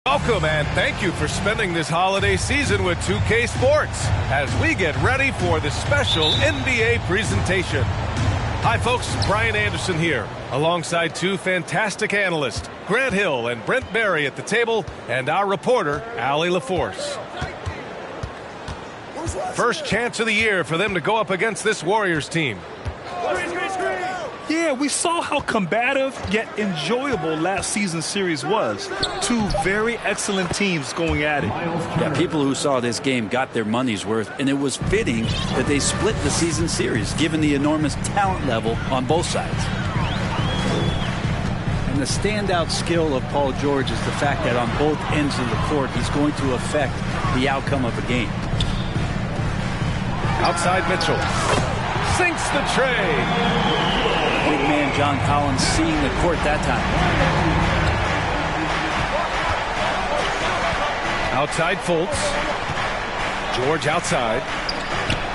Welcome and thank you for spending this holiday season with 2K Sports as we get ready for the special NBA presentation. Hi folks, Brian Anderson here, alongside two fantastic analysts, Grant Hill and Brent Berry at the table, and our reporter, Allie LaForce. First chance of the year for them to go up against this Warriors team. Yeah, we saw how combative yet enjoyable last season's series was. Two very excellent teams going at it. Yeah, people who saw this game got their money's worth, and it was fitting that they split the season series, given the enormous talent level on both sides. And the standout skill of Paul George is the fact that on both ends of the court, he's going to affect the outcome of a game. Outside Mitchell. Sinks the tray. Big man John Collins seeing the court that time. Outside Fultz. George outside.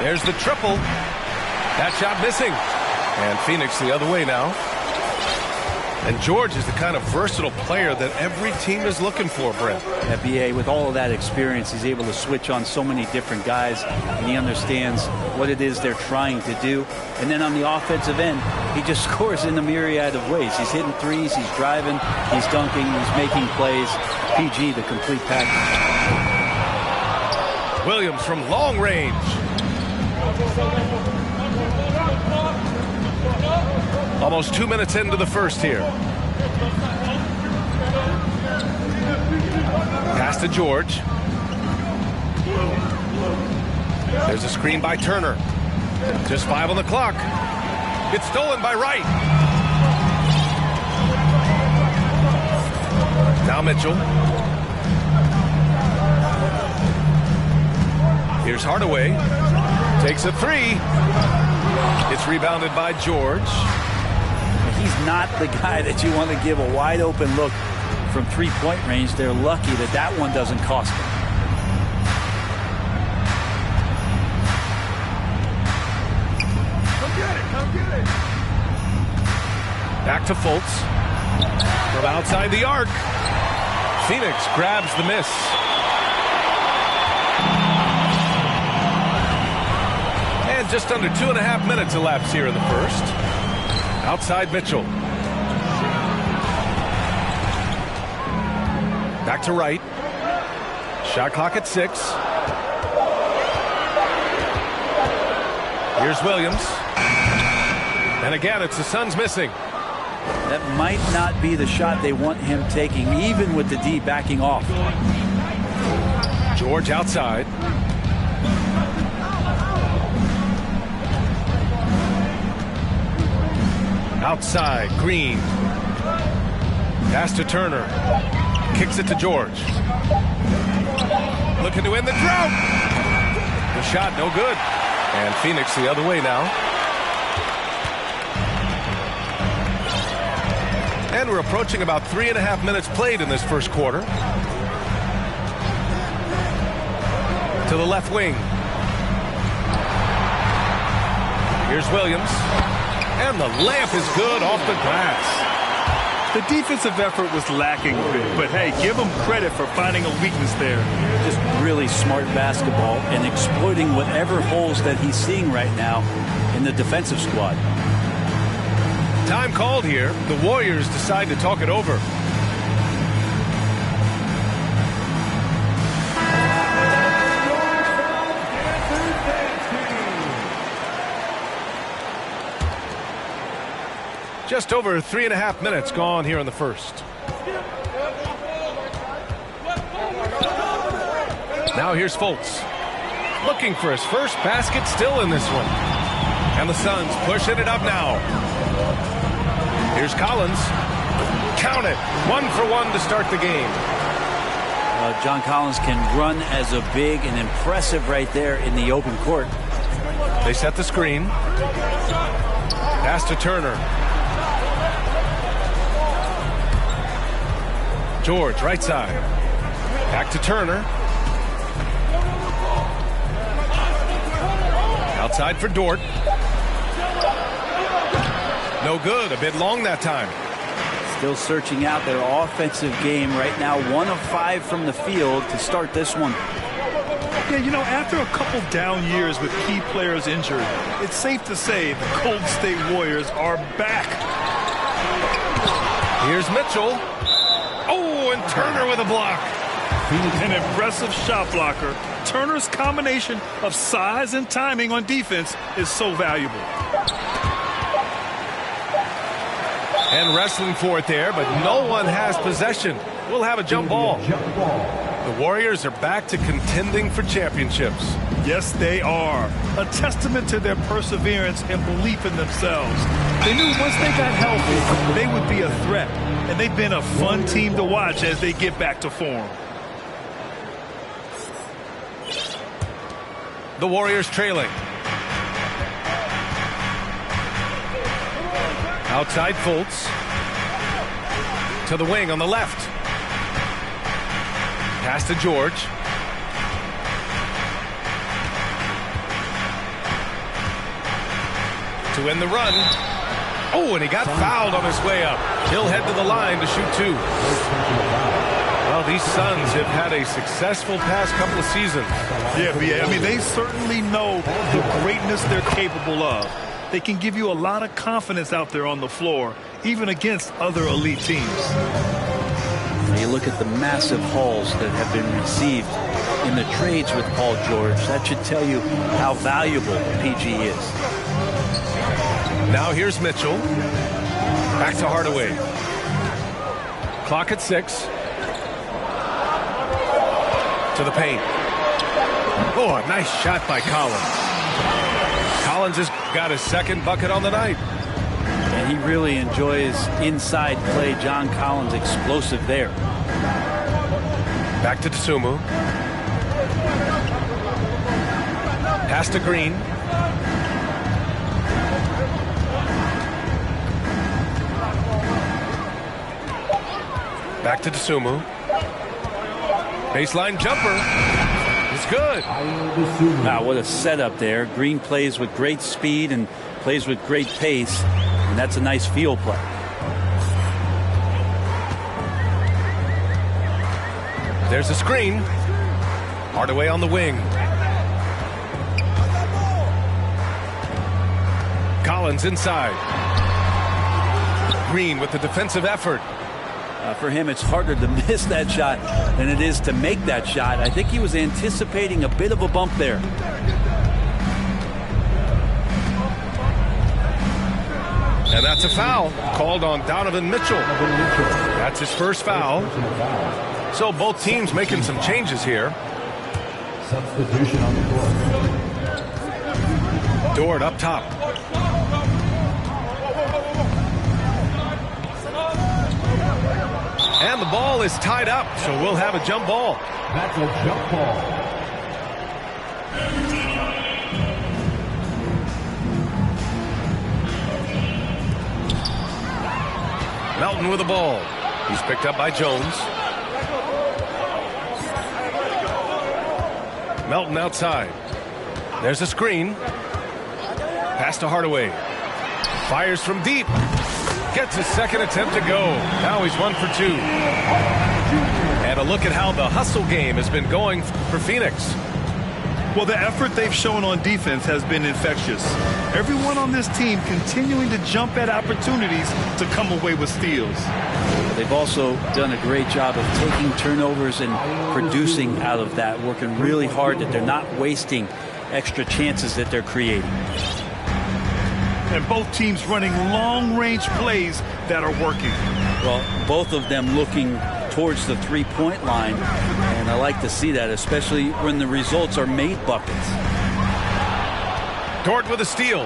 There's the triple. That shot missing. And Phoenix the other way now. And George is the kind of versatile player that every team is looking for, Brent. At BA, with all of that experience, he's able to switch on so many different guys, and he understands what it is they're trying to do. And then on the offensive end, he just scores in a myriad of ways. He's hitting threes, he's driving, he's dunking, he's making plays. PG, the complete package. Williams from long range. Almost 2 minutes into the first here. Pass to George. There's a screen by Turner. Just 5 on the clock. It's stolen by Wright. Now Mitchell. Here's Hardaway. Takes a three. It's rebounded by George. He's not the guy that you want to give a wide open look from three-point range. They're lucky that that one doesn't cost them. Come get it, come get it. Back to Fultz. From outside the arc. Phoenix grabs the miss. And just under 2.5 minutes elapsed here in the first. Outside Mitchell. Back to Wright. Shot clock at 6. Here's Williams. And again, it's the Suns missing. That might not be the shot they want him taking, even with the D backing off. George outside. Outside, Green. Pass to Turner. Kicks it to George. Looking to end the drought. The shot, no good. And Phoenix the other way now. And we're approaching about 3.5 minutes played in this first quarter. To the left wing. Here's Williams. And the layup is good off the glass. The defensive effort was lacking a bit, but hey, give him credit for finding a weakness there. Just really smart basketball and exploiting whatever holes that he's seeing right now in the defensive squad. Time called here. The Warriors decide to talk it over. Just over 3.5 minutes gone here in the first. Now here's Fultz. Looking for his first basket still in this one. And the Suns pushing it up now. Here's Collins. Count it. 1 for 1 to start the game. John Collins can run as a big and impressive right there in the open court. They set the screen. Pass to Turner. George, right side. Back to Turner. Outside for Dort. No good. A bit long that time. Still searching out their offensive game right now. 1 of 5 from the field to start this one. Yeah, you know, after a couple down years with key players injured, it's safe to say the Golden State Warriors are back. Here's Mitchell. Oh, and Turner with a block. An impressive shot blocker. Turner's combination of size and timing on defense is so valuable. And wrestling for it there, but no one has possession. We'll have a jump ball. The Warriors are back to contending for championships. Yes, they are. A testament to their perseverance and belief in themselves. They knew once they got healthy, they would be a threat. And they've been a fun team to watch as they get back to form. The Warriors trailing. Outside Fultz. To the wing on the left. Pass to George. To win the run. Oh, and he got fouled on his way up. He'll head to the line to shoot 2. Well, these Suns have had a successful past couple of seasons. Yeah, I mean, they certainly know the greatness they're capable of. They can give you a lot of confidence out there on the floor, even against other elite teams. You look at the massive hauls that have been received in the trades with Paul George. That should tell you how valuable PG is. Now here's Mitchell. Back to Hardaway. Clock at 6. To the paint. Oh, a nice shot by Collins. Collins has got his second bucket on the night. And he really enjoys inside play. John Collins explosive there. Back to Dosunmu. Pass to Green. Back to Dosunmu. Baseline jumper. It's good. Wow, what a setup there. Green plays with great speed and plays with great pace. And that's a nice field play. There's a screen. Hardaway on the wing. Collins inside. Green with the defensive effort. For him, it's harder to miss that shot than it is to make that shot. I think he was anticipating a bit of a bump there. And that's a foul called on Donovan Mitchell. That's his first foul. So both teams making some changes here. Substitution on the floor. Dort up top. And the ball is tied up, so we'll have a jump ball. That's a jump ball. Melton with the ball. He's picked up by Jones. Melton outside. There's a screen. Pass to Hardaway. Fires from deep. Gets his second attempt to go. Now he's 1 for 2. And a look at how the hustle game has been going for Phoenix. Well, the effort they've shown on defense has been infectious. Everyone on this team continuing to jump at opportunities to come away with steals. They've also done a great job of taking turnovers and producing out of that, working really hard that they're not wasting extra chances that they're creating. And both teams running long-range plays that are working. Well, both of them looking towards the three-point line, and I like to see that, especially when the results are made buckets. Dort with a steal.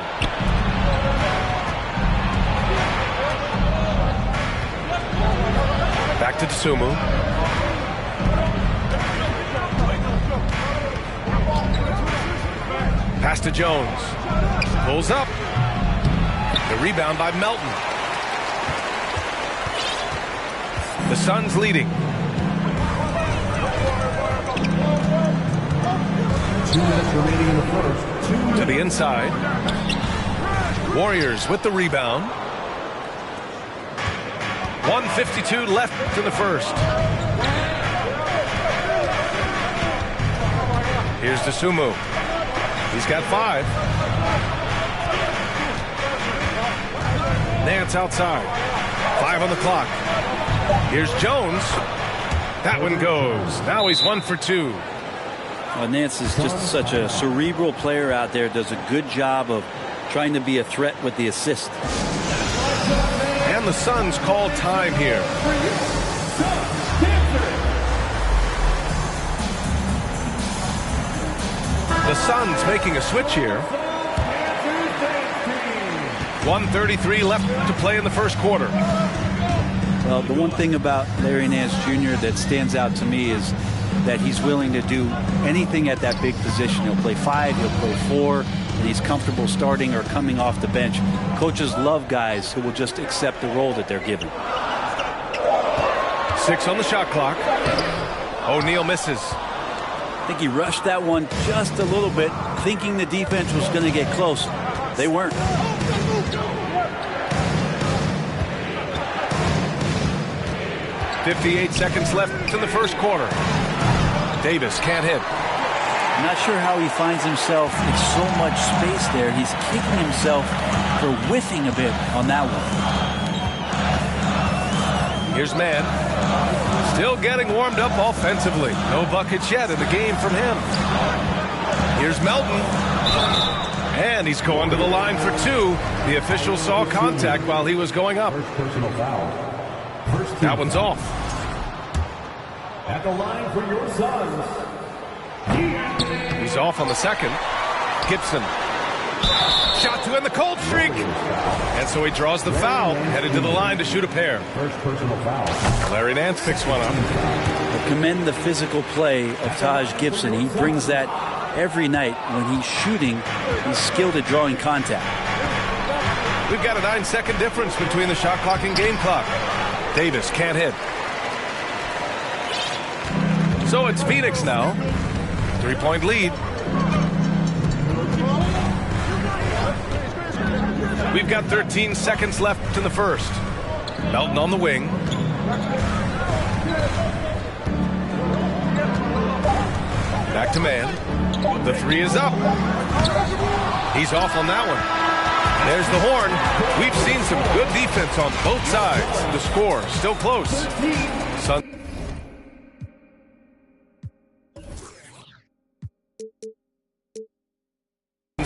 Back to Tsumu. Pass to Jones. Pulls up. The rebound by Melton. The Suns leading. 2 minutes remaining in the first. To the inside. Warriors with the rebound. 1:52 left in the first. Here's Tsumu. He's got 5. Nance outside. 5 on the clock. Here's Jones. That one goes. Now he's 1 for 2. Nance is just such a cerebral player out there. Does a good job of trying to be a threat with the assist. And the Suns call time here. The Suns making a switch here. 1:33 left to play in the first quarter. Well, the one thing about Larry Nance Jr. that stands out to me is that he's willing to do anything at that big position. He'll play 5, he'll play 4, and he's comfortable starting or coming off the bench. Coaches love guys who will just accept the role that they're given. 6 on the shot clock. O'Neal misses. I think he rushed that one just a little bit, thinking the defense was going to get close. They weren't. 58 seconds left in the first quarter. Davis can't hit. I'm not sure how he finds himself in so much space there. He's kicking himself for whiffing a bit on that one. Here's Mann. Still getting warmed up offensively. No buckets yet in the game from him. Here's Melton. And he's going to the line for 2. The official saw contact while he was going up. First personal foul. That one's off. At the line for your Suns. He's off on the second. Gibson. Shot to end the cold streak. And so he draws the foul, headed to the line to shoot a pair. First personal foul. Larry Nance picks one up. I commend the physical play of Taj Gibson. He brings that every night. When he's shooting, he's skilled at drawing contact. We've got a 9-second difference between the shot clock and game clock. Davis can't hit. So it's Phoenix now. 3-point lead. We've got 13 seconds left in the first. Melton on the wing. Back to Mann. The 3 is up. He's off on that one. There's the horn. We've seen some good defense on both sides. The score still close. Suns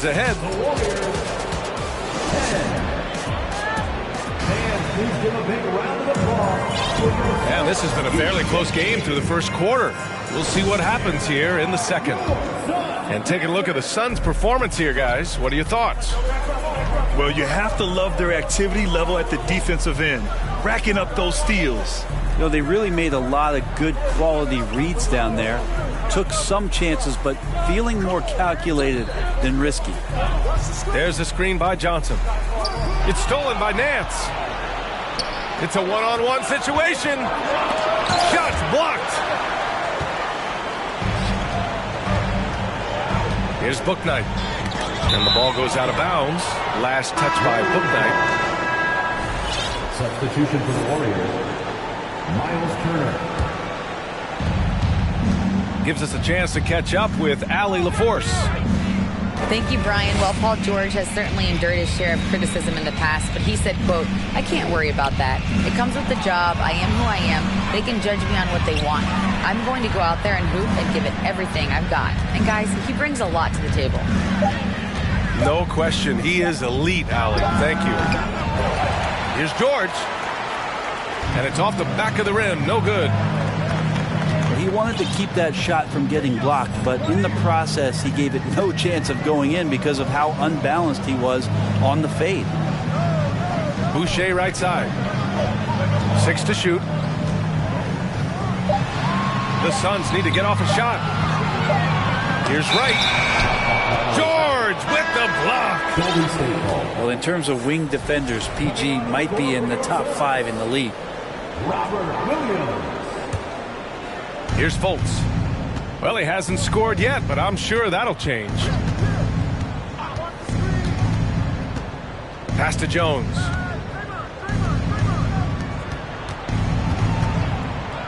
ahead. And this has been a fairly close game through the first quarter. We'll see what happens here in the second. And taking a look at the Suns' performance here, guys. What are your thoughts? Well, you have to love their activity level at the defensive end, racking up those steals. You know, they really made a lot of good quality reads down there. Took some chances, but feeling more calculated than risky. There's a screen by Johnson. It's stolen by Nance. It's a one-on-one situation. Shots blocked. Here's Booknight. And the ball goes out of bounds. Last touch by Booknight. Substitution for the Warriors, Miles Turner. Gives us a chance to catch up with Allie LaForce. Thank you, Brian. Well, Paul George has certainly endured his share of criticism in the past, but he said, quote, "I can't worry about that. It comes with the job. I am who I am. They can judge me on what they want. I'm going to go out there and hoop and give it everything I've got." And guys, he brings a lot to the table. No question. He is elite, Allie. Thank you. Here's George. And it's off the back of the rim. No good. He wanted to keep that shot from getting blocked, but in the process, he gave it no chance of going in because of how unbalanced he was on the fade. Boucher right side. 6 to shoot. The Suns need to get off a shot. Here's Wright. George with the block. Well, in terms of wing defenders, PG might be in the top 5 in the league. Robert Williams. Here's Fultz. Well, he hasn't scored yet, but I'm sure that'll change. Pass to Jones.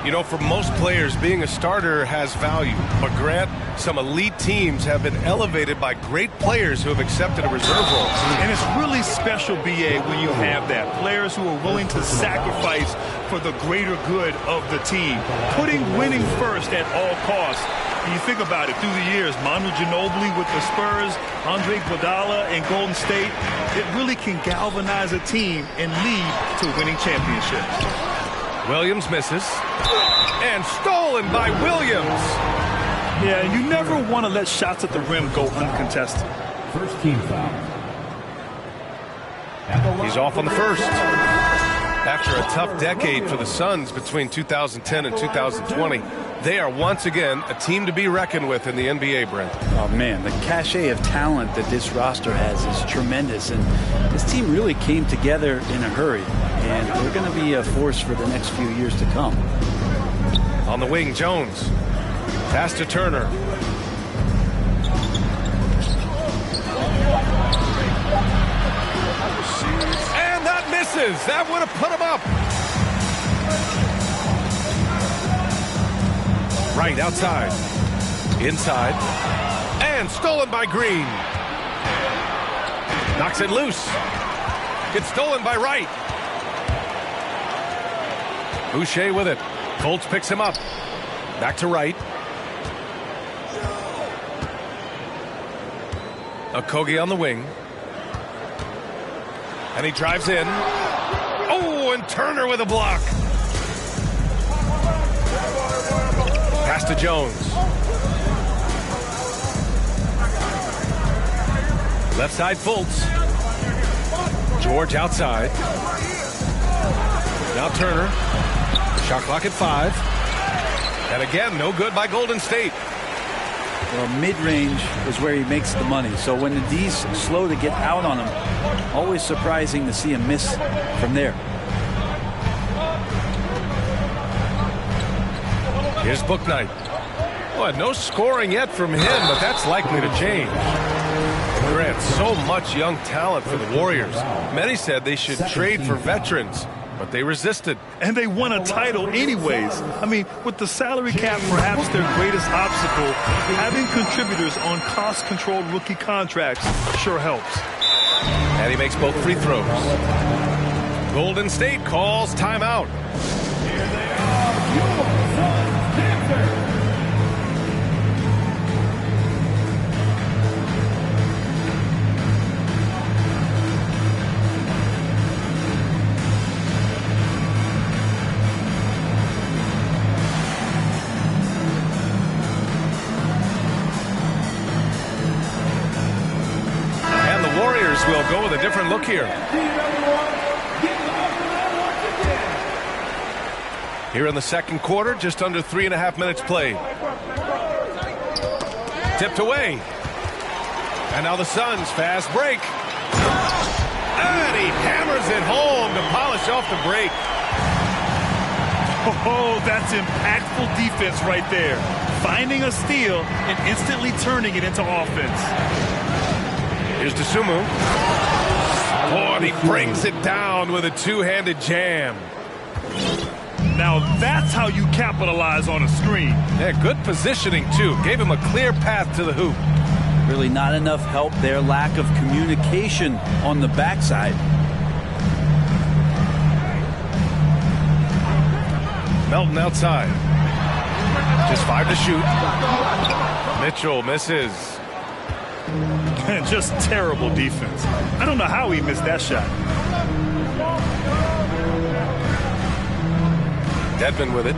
You know, for most players, being a starter has value. But Grant, some elite teams have been elevated by great players who have accepted a reserve role. And it's really special, BA, when you have that. Players who are willing to sacrifice for the greater good of the team. Putting winning first at all costs. When you think about it, through the years, Manu Ginobili with the Spurs, Andre Iguodala in Golden State, it really can galvanize a team and lead to winning championships. Williams misses. And stolen by Williams. Yeah, you never want to let shots at the rim go uncontested. First team foul. He's off on the first. After a tough decade for the Suns between 2010 and 2020, they are once again a team to be reckoned with in the NBA, Brent. Oh, man, the cachet of talent that this roster has is tremendous, and this team really came together in a hurry, and they're going to be a force for the next few years to come. On the wing, Jones. Pass to Turner. And that misses. That would have put him up. Right outside. Inside. And stolen by Green. Knocks it loose. It's stolen by Wright. Boucher with it. Fultz picks him up. Back to Wright. Okogie on the wing. And he drives in. Oh, and Turner with a block. Pass to Jones. Left side, Fultz. George outside. Now Turner. Shot clock at 5. And again, no good by Golden State. Well, mid-range is where he makes the money. So when the D's slow to get out on him, always surprising to see him miss from there. Here's Booknight. Well, no scoring yet from him, but that's likely to change. Grant, so much young talent for the Warriors. Many said they should trade for veterans, but they resisted. And they won a title anyways. I mean, with the salary cap perhaps their greatest obstacle, having contributors on cost-controlled rookie contracts sure helps. And he makes both free throws. Golden State calls timeout. Here they are, your Suns Panthers. Will go with a different look here. Here in the second quarter, just under 3.5 minutes played. Tipped away. And now the Suns fast break. And he hammers it home to polish off the break. Oh, that's impactful defense right there. Finding a steal and instantly turning it into offense. Here's Dasumu. Oh, and he brings it down with a two-handed jam. Now that's how you capitalize on a screen. Yeah, good positioning, too. Gave him a clear path to the hoop. Really not enough help there. Lack of communication on the backside. Melton outside. Just 5 to shoot. Mitchell misses. Just terrible defense. I don't know how he missed that shot. Dedman with it.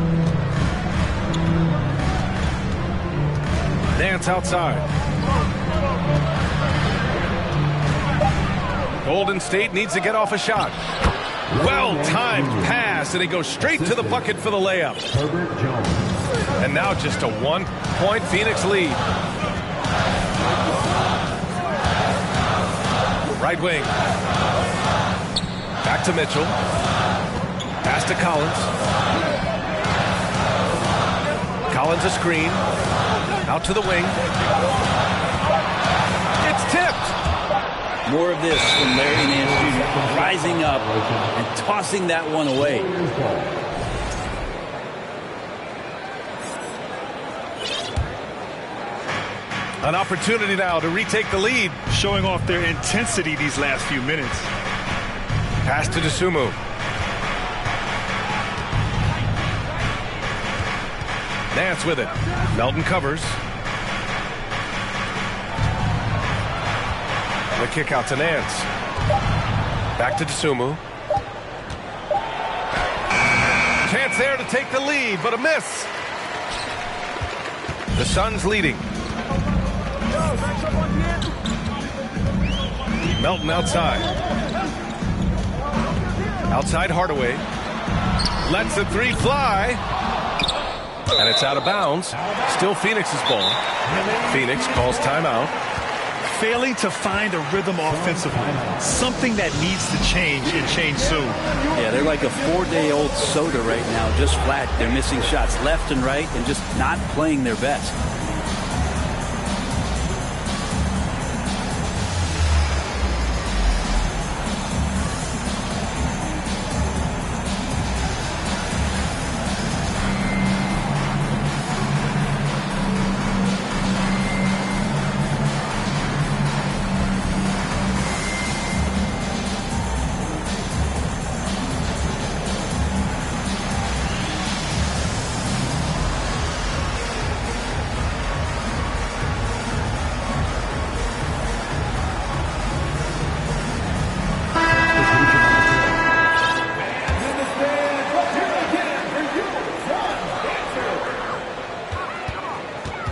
Nance outside. Golden State needs to get off a shot. Well-timed pass, and he goes straight to the bucket for the layup. And now just a 1-point Phoenix lead. Right wing. Back to Mitchell. Pass to Collins. Collins a screen. Out to the wing. It's tipped. More of this from Larry Nance Jr. rising up and tossing that one away. An opportunity now to retake the lead. Showing off their intensity these last few minutes. Pass to Dasumu. Nance with it. Melton covers. The kick out to Nance. Back to Dasumu. Chance there to take the lead, but a miss. The Suns leading. Melton outside. Outside Hardaway. Lets the three fly. And it's out of bounds. Still Phoenix's ball. Phoenix calls timeout. Failing to find a rhythm offensively. Something that needs to change and change soon. Yeah, they're like a 4-day-old soda right now, just flat. They're missing shots left and right and just not playing their best.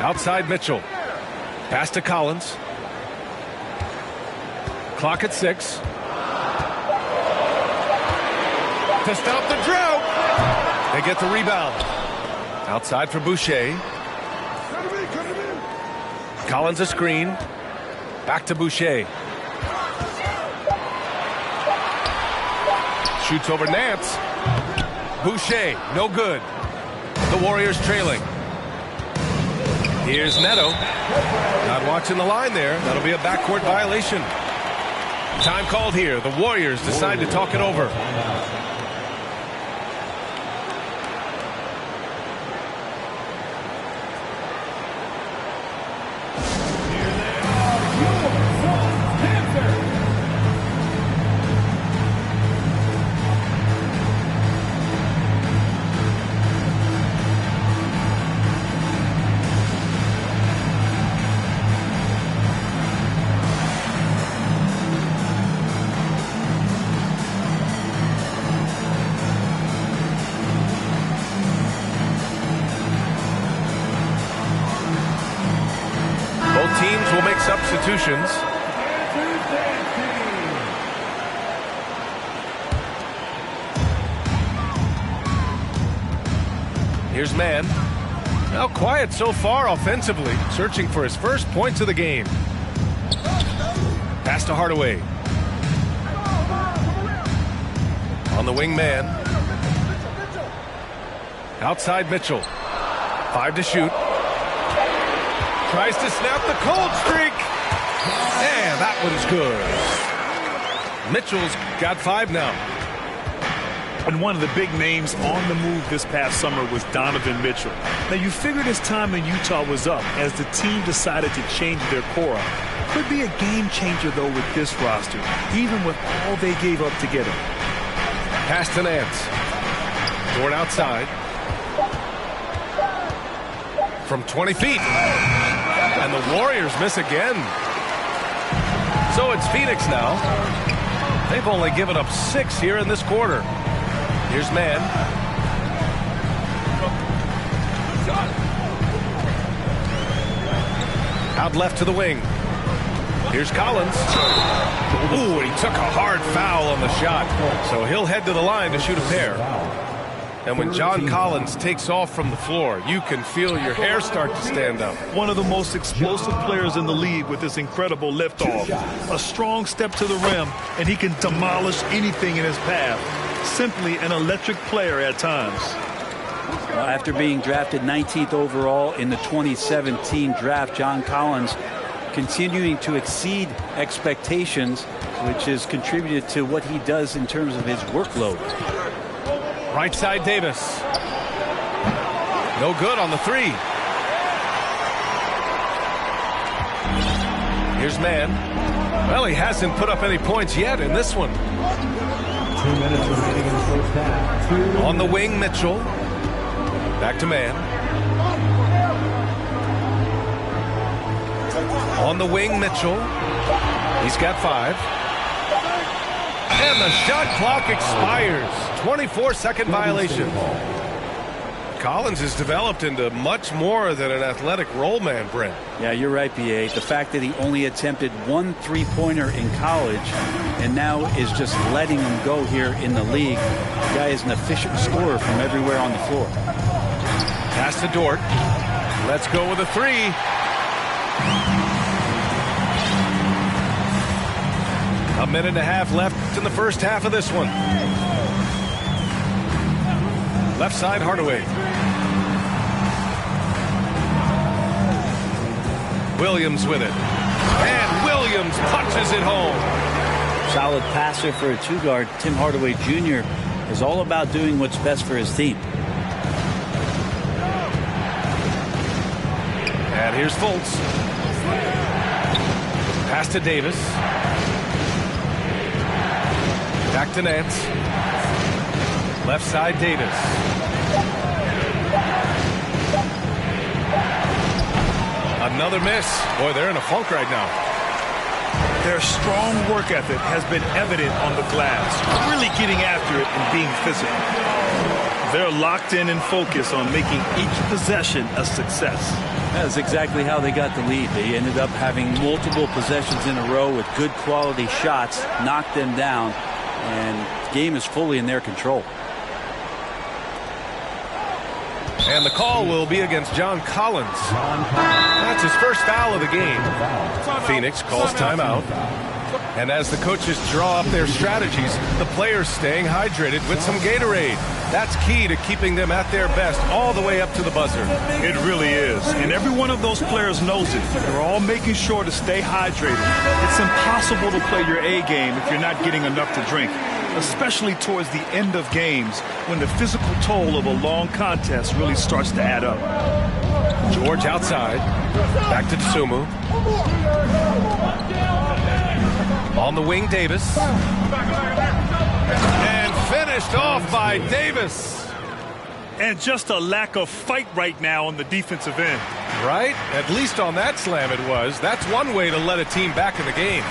Outside Mitchell. Pass to Collins. Clock at 6. To stop the drought. They get the rebound. Outside for Boucher. Collins a screen. Back to Boucher. Shoots over Nance. Boucher, no good. The Warriors trailing. Here's Neto. Not watching the line there. That'll be a backcourt violation. Time called here. The Warriors decide to talk it over. Teams will make substitutions. Here's Mann. Now quiet so far offensively, searching for his first points of the game. Pass to Hardaway. On the wing man. Outside Mitchell. 5 to shoot. Tries to snap the cold streak. And that one's good. Mitchell's got 5 now. And one of the big names on the move this past summer was Donovan Mitchell. Now, you figured his time in Utah was up as the team decided to change their core. Could be a game changer, though, with this roster, even with all they gave up to get him. Pass to Nance. Dort outside. From 20 feet. And the Warriors miss again. So it's Phoenix now. They've only given up 6 here in this quarter. Here's Mann. Out left to the wing. Here's Collins. Ooh, and he took a hard foul on the shot. So he'll head to the line to shoot a pair. And when John Collins takes off from the floor, you can feel your hair start to stand up. One of the most explosive players in the league with this incredible liftoff. A strong step to the rim, and he can demolish anything in his path. Simply an electric player at times. Well, after being drafted 19th overall in the 2017 draft, John Collins continuing to exceed expectations, which has contributed to what he does in terms of his workload. Right side Davis. No good on the 3. Here's Mann. Well, he hasn't put up any points yet in this one. 2 minutes remaining in the first half. On the wing, Mitchell. Back to Mann. On the wing, Mitchell. He's got 5. And the shot clock expires. 24-second violation. Collins has developed into much more than an athletic roll man, Brent. Yeah, you're right, B.A. The fact that he only attempted 1 3-pointer in college and now is just letting him go here in the league. The guy is an efficient scorer from everywhere on the floor. Pass to Dort. Let's go with a 3. A minute and a half left in the first half of this one. Left side, Hardaway. Williams with it. And Williams punches it home. Solid passer for a 2-guard. Tim Hardaway Jr. is all about doing what's best for his team. And here's Fultz. Pass to Davis. Back to Nance. Left side, Davis. Another miss. Boy, they're in a funk right now. Their strong work ethic has been evident on the glass, really getting after it and being physical. They're locked in and focused on making each possession a success. That's exactly how they got the lead. They ended up having multiple possessions in a row with good quality shots, knocked them down, and the game is fully in their control. And the call will be against John Collins. That's his first foul of the game. Phoenix calls timeout. And as the coaches draw up their strategies, the players staying hydrated with some Gatorade. That's key to keeping them at their best all the way up to the buzzer. It really is. And every one of those players knows it. They're all making sure to stay hydrated. It's impossible to play your A game if you're not getting enough to drink, especially towards the end of games when the physical toll of a long contest really starts to add up. George outside. Back to Tsumu. On the wing, Davis. And finished off by Davis. And just a lack of fight right now on the defensive end. Right? At least on that slam it was. That's one way to let a team back in the game.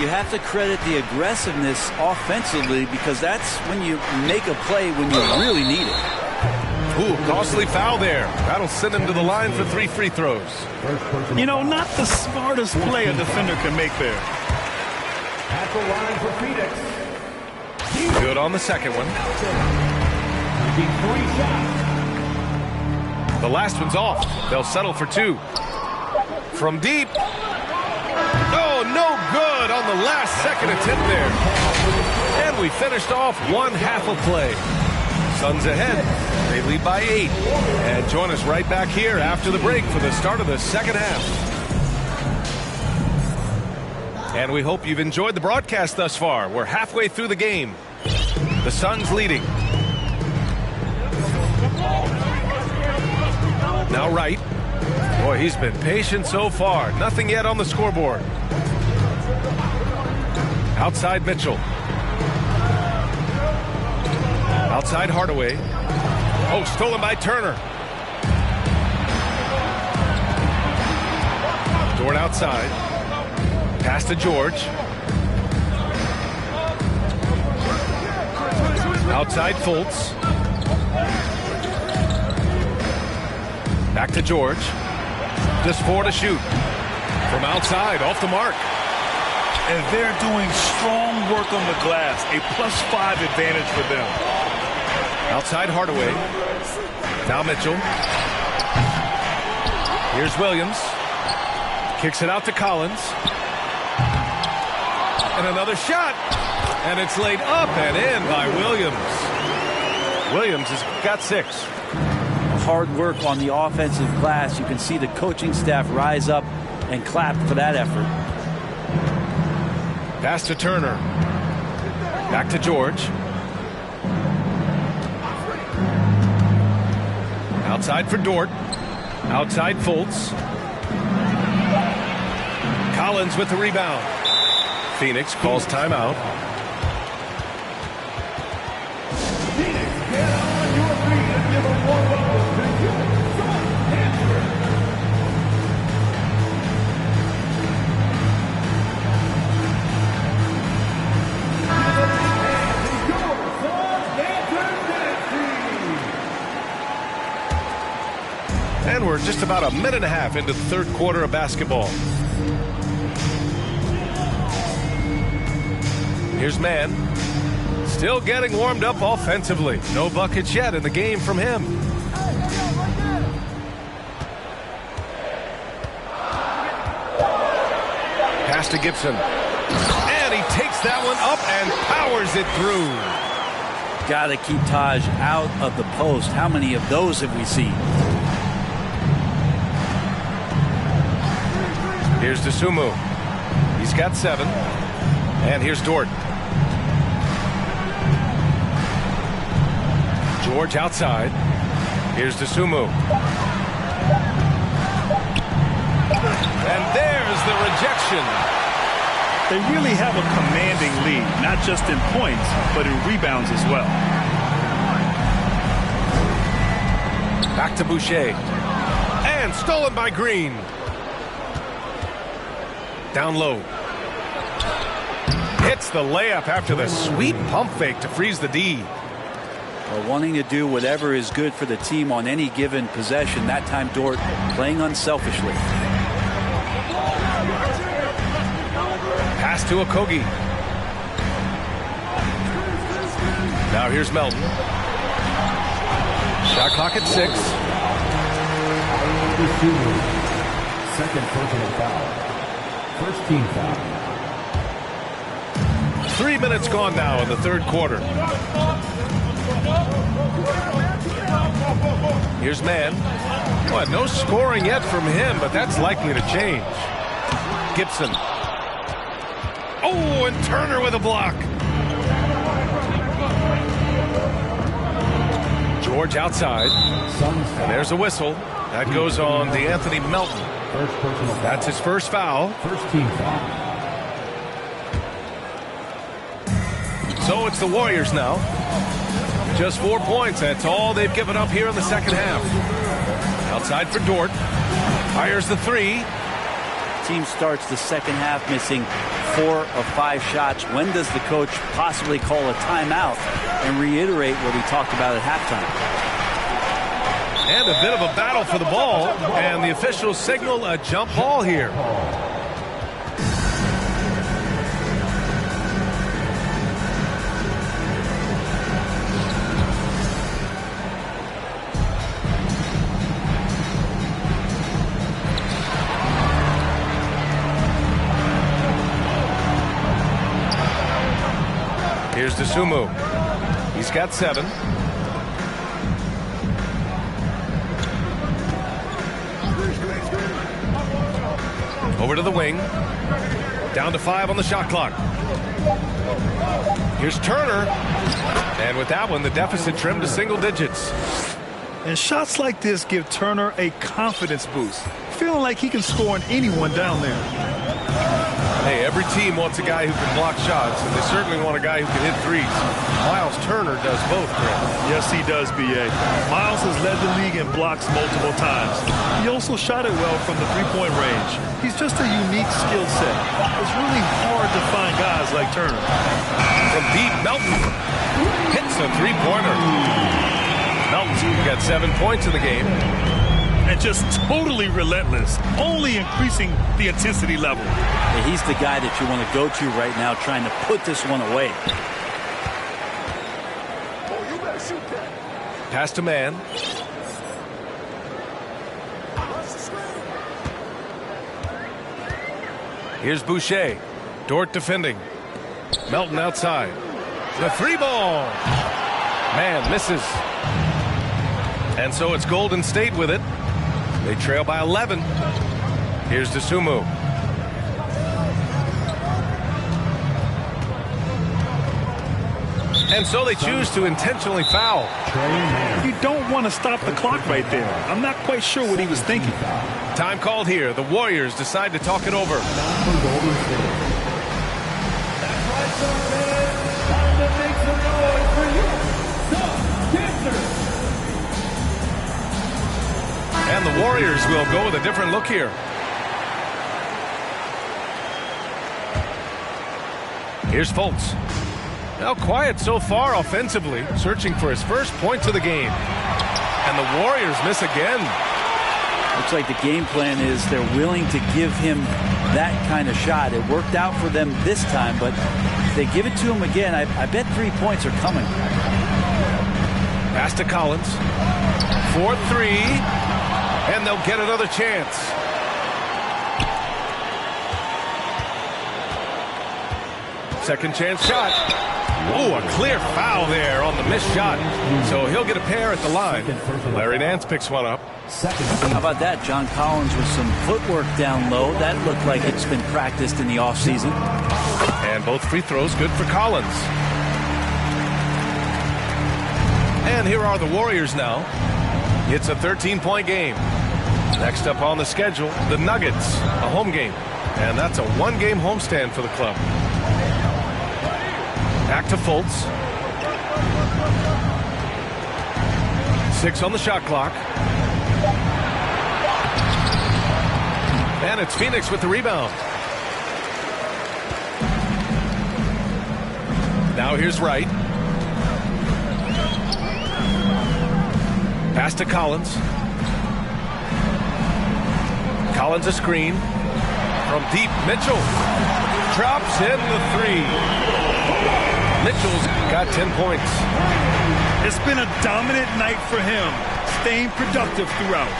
You have to credit the aggressiveness offensively because that's when you make a play when you really need it. Ooh, costly foul there. That'll send him to the line for 3 free throws. You know, not the smartest play a defender can make there. At the line for Phoenix. Good on the second one. 3 shots. The last one's off. They'll settle for 2. From deep. Oh, no good on the last second attempt there. And we finished off one half of play. Suns ahead. They lead by 8. And join us right back here after the break for the start of the second half. And we hope you've enjoyed the broadcast thus far. We're halfway through the game. The Suns leading. Now right. Boy, he's been patient so far. Nothing yet on the scoreboard. Outside Mitchell. Outside Hardaway. Oh, stolen by Turner. Dort outside. Pass to George. Outside Fultz. Back to George. Just 4 to shoot. From outside, off the mark. And they're doing strong work on the glass. A +5 advantage for them. Outside Hardaway. Now Mitchell. Here's Williams. Kicks it out to Collins. And another shot. And it's laid up and in by Williams. Williams has got 6. Hard work on the offensive glass. You can see the coaching staff rise up and clap for that effort. Pass to Turner. Back to George. Outside for Dort. Outside Fultz. Collins with the rebound. Phoenix calls timeout. And we're just about a minute and a half into the third quarter of basketball. Here's Mann. Still getting warmed up offensively. No buckets yet in the game from him. Pass to Gibson. And he takes that one up and powers it through. Got to keep Taj out of the post. How many of those have we seen? Here's Dosunmu. He's got 7. And here's Dort. George outside. Here's Dosunmu. And there's the rejection. They really have a commanding lead, not just in points, but in rebounds as well. Back to Boucher. And stolen by Green. Down low. Hits the layup after the sweet pump fake to freeze the D. Well, wanting to do whatever is good for the team on any given possession. That time Dort playing unselfishly. Pass to Okogie. Now here's Melton. Shot clock at 6. Second personal foul. First team foul. 3 minutes gone now in the third quarter. Here's Mann. Well, no scoring yet from him, but that's likely to change. Gibson. Oh, and Turner with a block. George outside. And there's a whistle. That goes on DeAnthony Melton. That's his first foul. First team foul. So it's the Warriors now. Just 4 points. That's all they've given up here in the second half. Outside for Dort. Fires the 3. Team starts the second half missing 4 of 5 shots. When does the coach possibly call a timeout and reiterate what we talked about at halftime? And a bit of a battle for the ball. And the officials signal a jump ball here. Here's Dosunmu. He's got 7. Over to the wing. Down to 5 on the shot clock. Here's Turner. And with that one, the deficit trimmed to single digits. And shots like this give Turner a confidence boost, feeling like he can score on anyone down there. Hey, every team wants a guy who can block shots, and they certainly want a guy who can hit threes. Miles Turner does both, Chris. Yes, he does, B.A. Miles has led the league in blocks multiple times. He also shot it well from the three-point range. He's just a unique skill set. It's really hard to find guys like Turner. From deep, Melton hits a three-pointer. Melton's got 7 points in the game. And just totally relentless, only increasing the intensity level. Yeah, he's the guy that you want to go to right now, trying to put this one away. Pass to man. Here's Boucher. Dort defending. Melton outside. The 3-ball. Man misses. And so it's Golden State with it. They trail by 11. Here's Dosunmu. And so they choose to intentionally foul. You don't want to stop the clock right there. I'm not quite sure what he was thinking. Time called here. The Warriors decide to talk it over. And the Warriors will go with a different look here. Here's Fultz. Now quiet so far offensively, searching for his first points of the game. And the Warriors miss again. Looks like the game plan is they're willing to give him that kind of shot. It worked out for them this time, but if they give it to him again, I bet 3 points are coming. Pass to Collins. 4-3. And they'll get another chance. Second chance shot. Oh, a clear foul there on the missed shot. So he'll get a pair at the line. Larry Nance picks one up. How about that? John Collins with some footwork down low. That looked like it's been practiced in the offseason. And both free throws good for Collins. And here are the Warriors now. It's a 13-point game. Next up on the schedule, the Nuggets, a home game. And that's a one-game homestand for the club. Back to Fultz. 6 on the shot clock. And it's Phoenix with the rebound. Now here's Wright. Pass to Collins. Collins a screen. From deep, Mitchell. Drops in the 3. Mitchell's got 10 points. It's been a dominant night for him, staying productive throughout.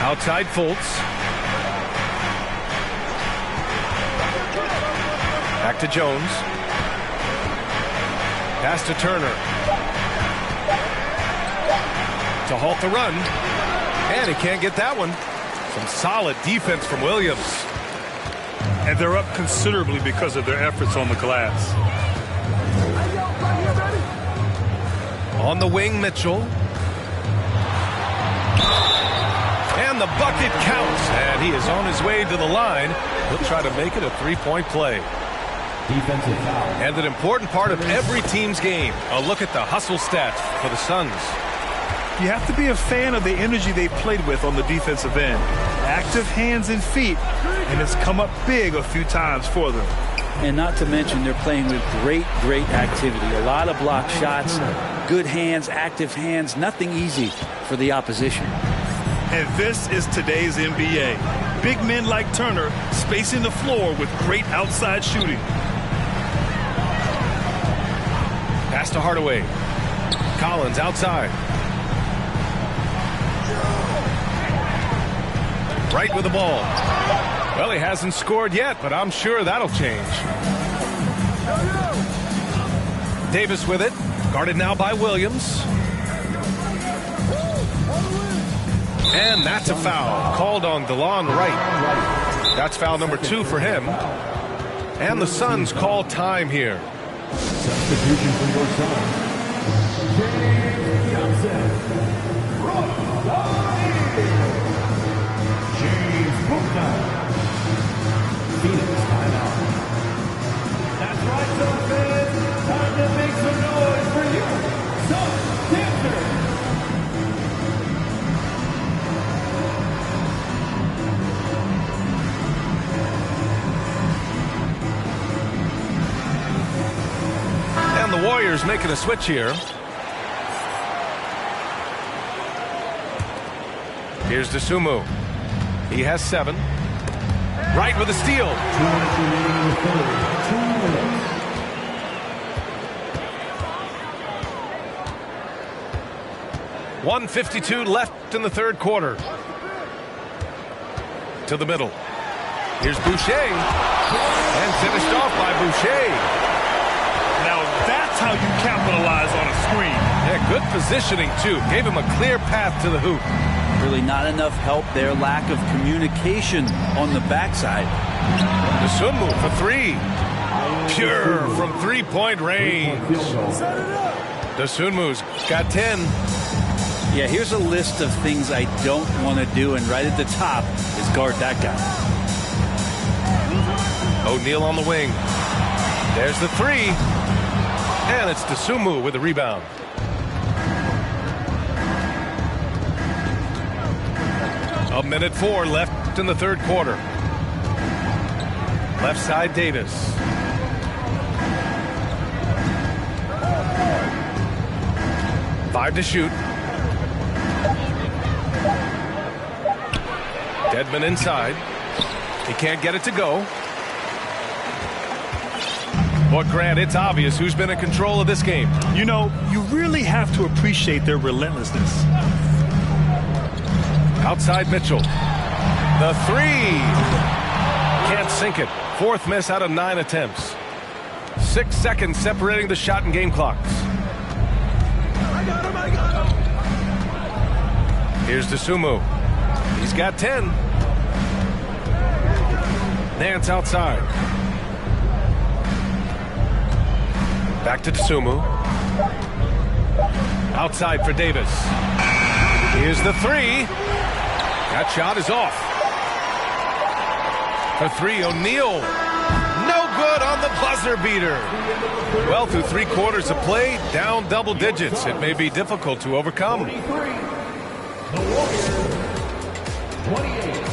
Outside Fultz. Back to Jones. Pass to Turner. To halt the run. And he can't get that one. Some solid defense from Williams. And they're up considerably because of their efforts on the glass. On the wing, Mitchell. And the bucket counts. And he is on his way to the line. He'll try to make it a three-point play. Defensive foul. And an important part of every team's game. A look at the hustle stats for the Suns. You have to be a fan of the energy they played with on the defensive end. Active hands and feet, and it's come up big a few times for them. And not to mention they're playing with great activity. A lot of block shots, good hands, active hands, nothing easy for the opposition. And this is today's NBA. Big men like Turner spacing the floor with great outside shooting. Pass to Hardaway. Collins outside. Right with the ball. Well, he hasn't scored yet, but I'm sure that'll change. Davis with it. Guarded now by Williams. And that's a foul called on DeLon Wright. That's foul number 2 for him. And the Suns call time here. Substitution for your son. James Phoenix timeout. That's right, son fans. Time to make some noise for you. Son Dancer. And the Warriors making a switch here. Here's DeSumo. He has 7. Right with a steal. 2 minutes remaining in the third. 1:52 left in the third quarter. To the middle. Here's Boucher. And finished off by Boucher. Now that's how you capitalize on a screen. Yeah, good positioning, too. Gave him a clear path to the hoop. Really not enough help there. Lack of communication on the backside. DeSumo for 3. Pure from 3-point range. DeSumo's got 10. Yeah, here's a list of things I don't want to do, and right at the top is guard that guy. O'Neal on the wing. There's the 3. And it's DeSumo with the rebound. A minute 4 left in the third quarter. Left side, Davis. Five to shoot. Dedmon inside. He can't get it to go. But Grant, it's obvious who's been in control of this game. You know, you really have to appreciate their relentlessness. Outside Mitchell. The 3. Can't sink it. 4th miss out of 9 attempts. 6 seconds separating the shot and game clocks. Here's DeSumo. He's got 10. Nance outside. Back to DeSumo. Outside for Davis. Here's the 3. That shot is off. For 3, O'Neal. No good on the buzzer beater. Well, through 3 quarters of play, down double digits. It may be difficult to overcome. The Warriors, 28.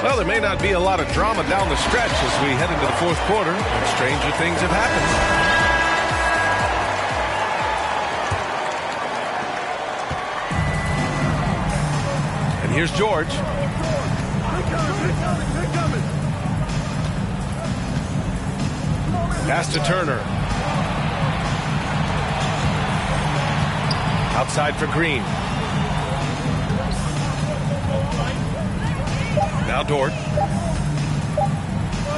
Well, there may not be a lot of drama down the stretch as we head into the fourth quarter, and stranger things have happened. Here's George. Pass to Turner. Outside for Green. Now Dort.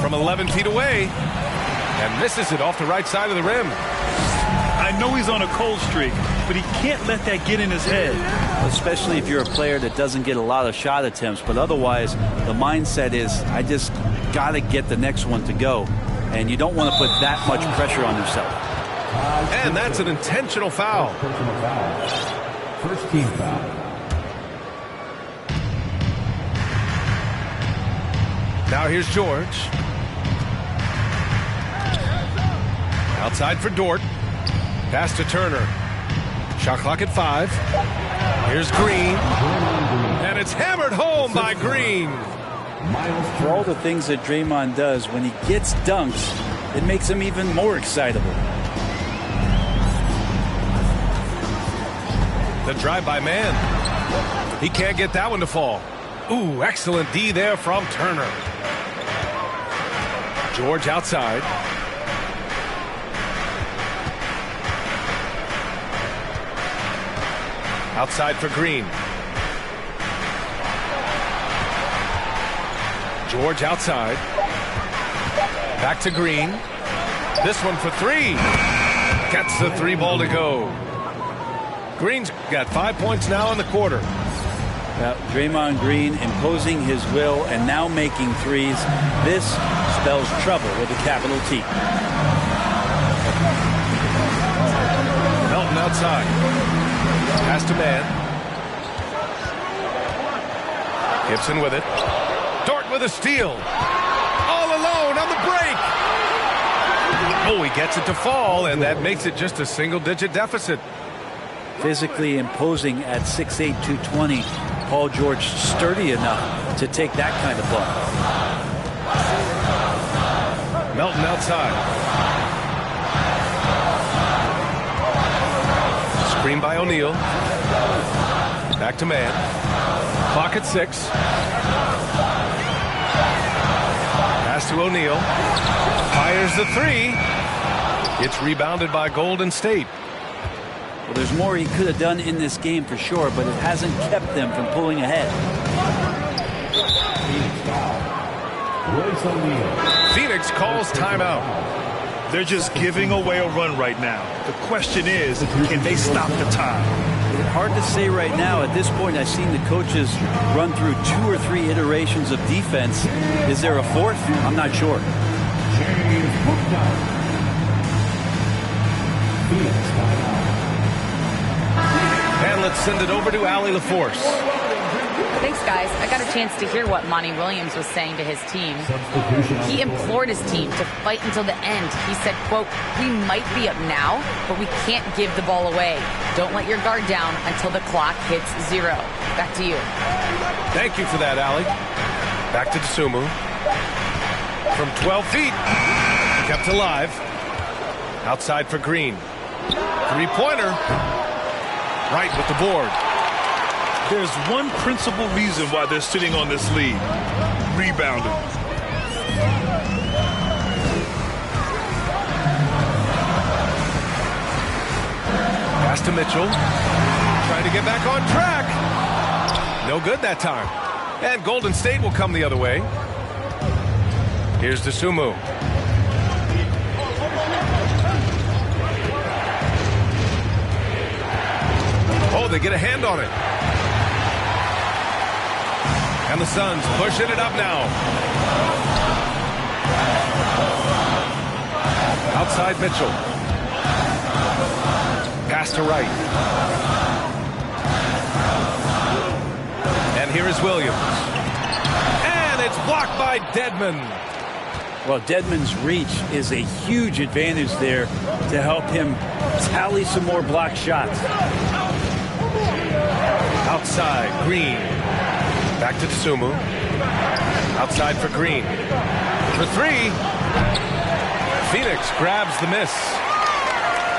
From 11 feet away. And misses it off the right side of the rim. I know he's on a cold streak, but he can't let that get in his head. Especially if you're a player that doesn't get a lot of shot attempts, but otherwise the mindset is I just got to get the next one to go, and you don't want to put that much pressure on yourself. And that's an intentional foul. Personal foul. First team foul. Now here's George. Outside for Dort. Pass to Turner. Shot clock at 5. Here's Green. And it's hammered home by Green. For all the things that Draymond does, when he gets dunks, it makes him even more excitable. The drive-by man. He can't get that one to fall. Ooh, excellent D there from Turner. George outside. Outside for Green. George outside. Back to Green. This one for 3. Gets the 3 ball to go. Green's got 5 points now in the quarter. Draymond Green imposing his will and now making threes. This spells trouble with a capital T. Melton outside. Pass to man. Gibson with it. Dort with a steal. All alone on the break. Oh, he gets it to fall, and that makes it just a single-digit deficit. Physically imposing at 6'8", 220. Paul George sturdy enough to take that kind of ball. Melton outside. Screen by O'Neal. Back to man. Clock at 6. Pass to O'Neal. Fires the 3. It's rebounded by Golden State. Well, there's more he could have done in this game for sure, but it hasn't kept them from pulling ahead. Phoenix calls timeout. They're just giving away a run right now. The question is, can they stop the time? Hard to say right now. At this point, I've seen the coaches run through 2 or 3 iterations of defense. Is there a 4th? I'm not sure. And let's send it over to Allie LaForce. Thanks, guys. I got a chance to hear what Monty Williams was saying to his team. He implored his team to fight until the end. He said, quote, "We might be up now, but we can't give the ball away. Don't let your guard down until the clock hits 0. Back to you. Thank you for that, Allie. Back to Dosunmu. From 12 feet. Kept alive. Outside for Green. 3-pointer. Right with the board. There's one principal reason why they're sitting on this lead. Rebounding. Pass to Mitchell. Trying to get back on track. No good that time. And Golden State will come the other way. Here's Dosunmu. Oh, they get a hand on it. And the Suns pushing it up now. Outside Mitchell. Pass to Wright. And here is Williams. And it's blocked by Dedmon. Well, Dedmon's reach is a huge advantage there to help him tally some more block shots. Outside, Green. Back to Dosunmu. Outside for Green. For 3. Phoenix grabs the miss.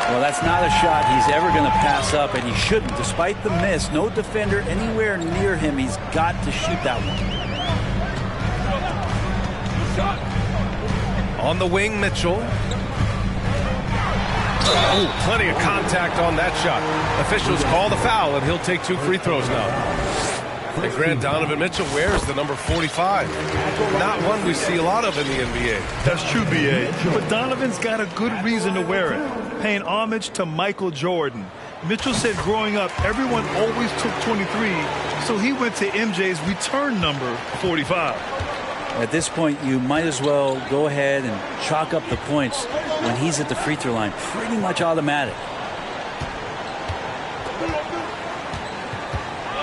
Well, that's not a shot he's ever going to pass up, and he shouldn't. Despite the miss, no defender anywhere near him. He's got to shoot that one. On the wing, Mitchell. Oh, plenty of contact on that shot. Officials call the foul, and he'll take 2 free throws now. And Grant Donovan Mitchell wears the number 45. Not one we see a lot of in the NBA. That's true, B.A. But Donovan's got a good reason to wear it. Paying homage to Michael Jordan. Mitchell said growing up, everyone always took 23, so he went to MJ's return number 45. At this point, you might as well go ahead and chalk up the points when he's at the free throw line. Pretty much automatic.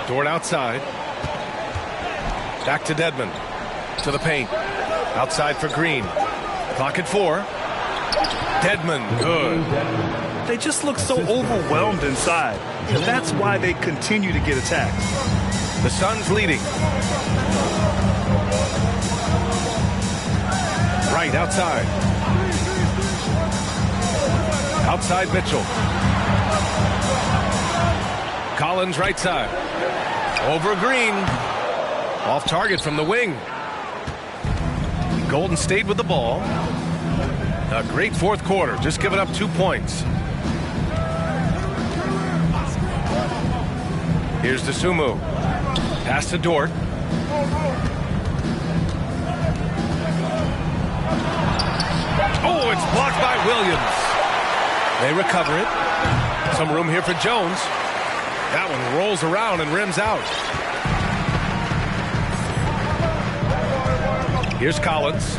Dort outside. Back to Dedmon. To the paint. Outside for Green. Clock at 4. Dedmon, good. They just look so overwhelmed inside. And that's why they continue to get attacked. The Suns leading. Right outside. Outside Mitchell. Collins right side. Over Green. Off target from the wing. Golden State with the ball. A great 4th quarter. Just giving up 2 points. Here's Dosunmu. Pass to Dort. Oh, it's blocked by Williams. They recover it. Some room here for Jones. That one rolls around and rims out. Here's Collins.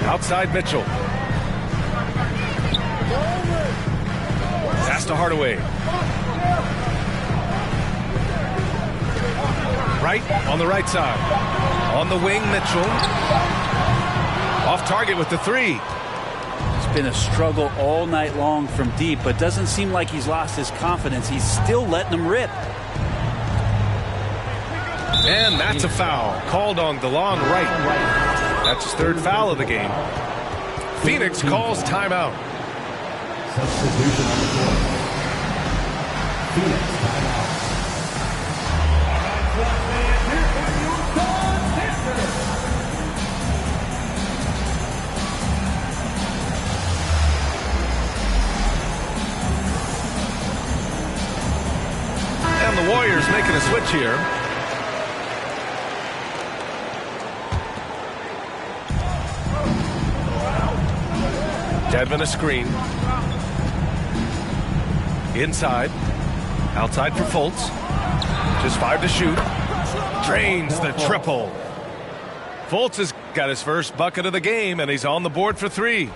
Outside Mitchell. Pass to Hardaway. Right on the right side. On the wing, Mitchell. Off target with the three. It's been a struggle all night long from deep, but doesn't seem like he's lost his confidence. He's still letting them rip. And that's a foul called on DeLon Wright. That's his third foul of the game. Phoenix calls timeout. Substitution on the court. Phoenix timeout. And the Warriors making a switch here. Dedmon a screen. Inside. Outside for Fultz. Just 5 to shoot. Drains the triple. Fultz has got his first bucket of the game, and he's on the board for 3.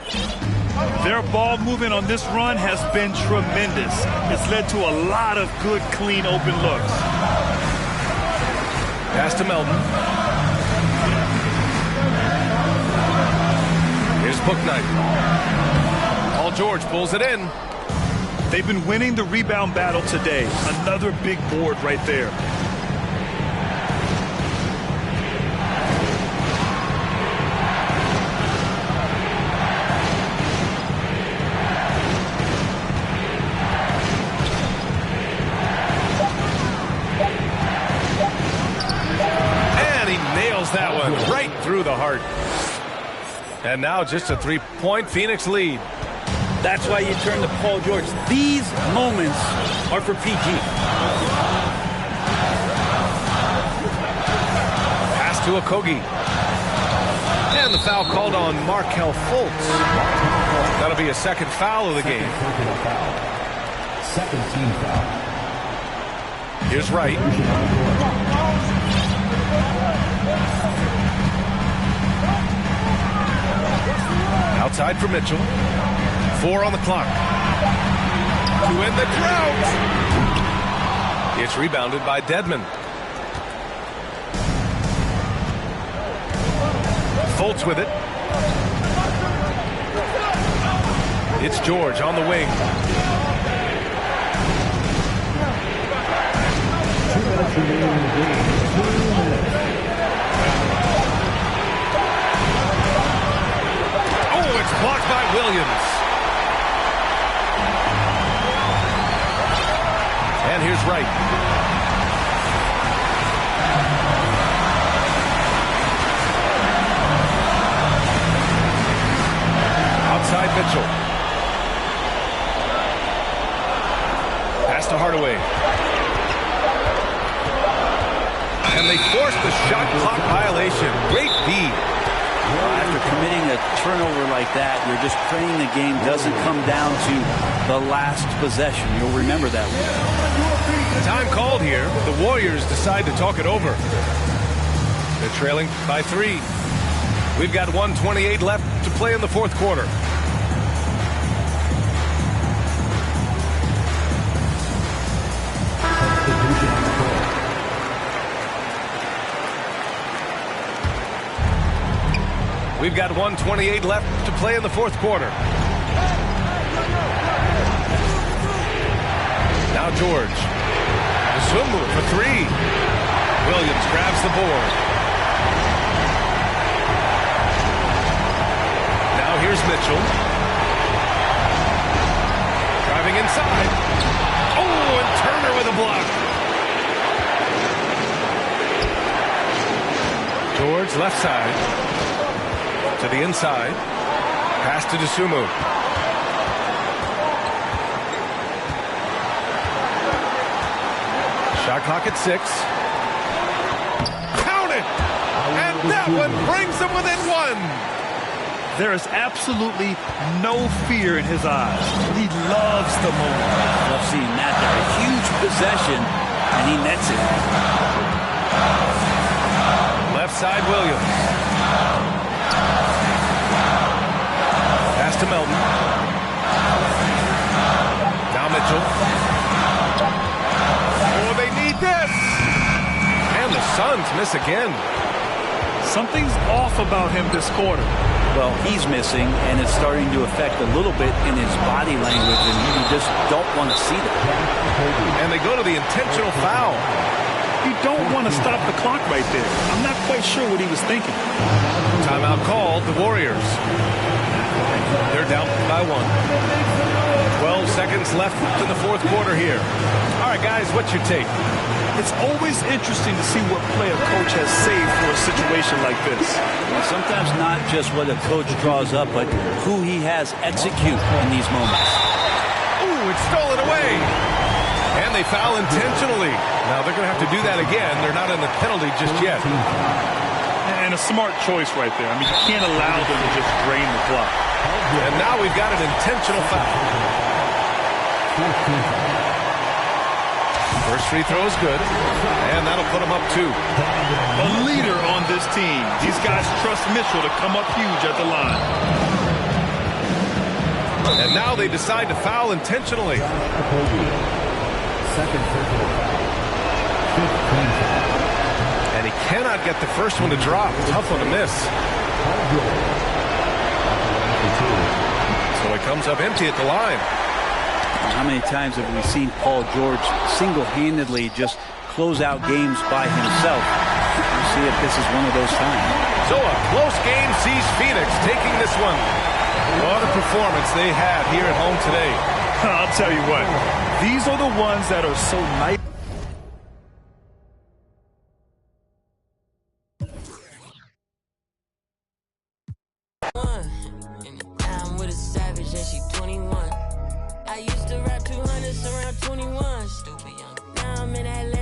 Their ball movement on this run has been tremendous. It's led to a lot of good, clean, open looks. Pass to Melton. Here's Bouknight. Paul George pulls it in. They've been winning the rebound battle today. Another big board right there. And he nails that one right through the heart. And now just a 3-point Phoenix lead. That's why you turn to Paul George. These moments are for PG. Pass to Okogie. And the foul called on Markelle Fultz. That'll be a second foul of the game. Second team foul. Here's Wright. Outside for Mitchell. 4 on the clock. To end the drought. It's rebounded by Dedmon. Fultz with it. It's George on the wing. 2 minutes remaining in the game. 2 minutes. Oh, it's blocked by Williams. And here's Wright. Outside Mitchell. Pass to Hardaway. And they forced the shot clock violation. Great feed. After committing a turnover like that, you're just praying the game doesn't come down to the last possession. You'll remember that one. Time called here. The Warriors decide to talk it over. They're trailing by 3. We've got 1:28 left to play in the fourth quarter. Substitution on the court. We've got 1:28 left to play in the fourth quarter. Now George. The swim move for 3. Williams grabs the board. Now here's Mitchell. Driving inside. Oh, and Turner with a block. George left side. To the inside. Pass to Dosunmu. Shot clock at 6. Count it! And that one brings them within 1. There is absolutely no fear in his eyes. He loves the moment. Love seeing that there. A huge possession, and he nets it. Left side Williams. runs, miss again. Something's off about him this quarter. Well, he's missing, and it's starting to affect a little bit in his body language, and you just don't want to see that. And they go to the intentional foul. You don't want to stop the clock right there. I'm not quite sure what he was thinking. Timeout called, the Warriors. They're down by 1. 12 seconds left in the fourth quarter here. All right, guys, what's your take? It's always interesting to see what play a coach has saved for a situation like this. And sometimes not just what a coach draws up, but who he has execute in these moments. Ooh, it's stolen away. And they foul intentionally. Now they're going to have to do that again. They're not in the penalty just yet. And a smart choice right there. I mean, you can't allow them to just drain the clock. And now we've got an intentional foul. First free throw is good, and that'll put him up 2. A leader on this team. These guys trust Mitchell to come up huge at the line. And now they decide to foul intentionally. And he cannot get the first one to drop. Tough one to miss. So he comes up empty at the line. How many times have we seen Paul George single-handedly just close out games by himself? We'll see if this is one of those times. So a close game sees Phoenix taking this one. What a performance they had here at home today. I'll tell you what, these are the ones that are so nice. I'm with a savage and she 21. I used to rap 200s around 21. Stupid young. Now I'm in LA.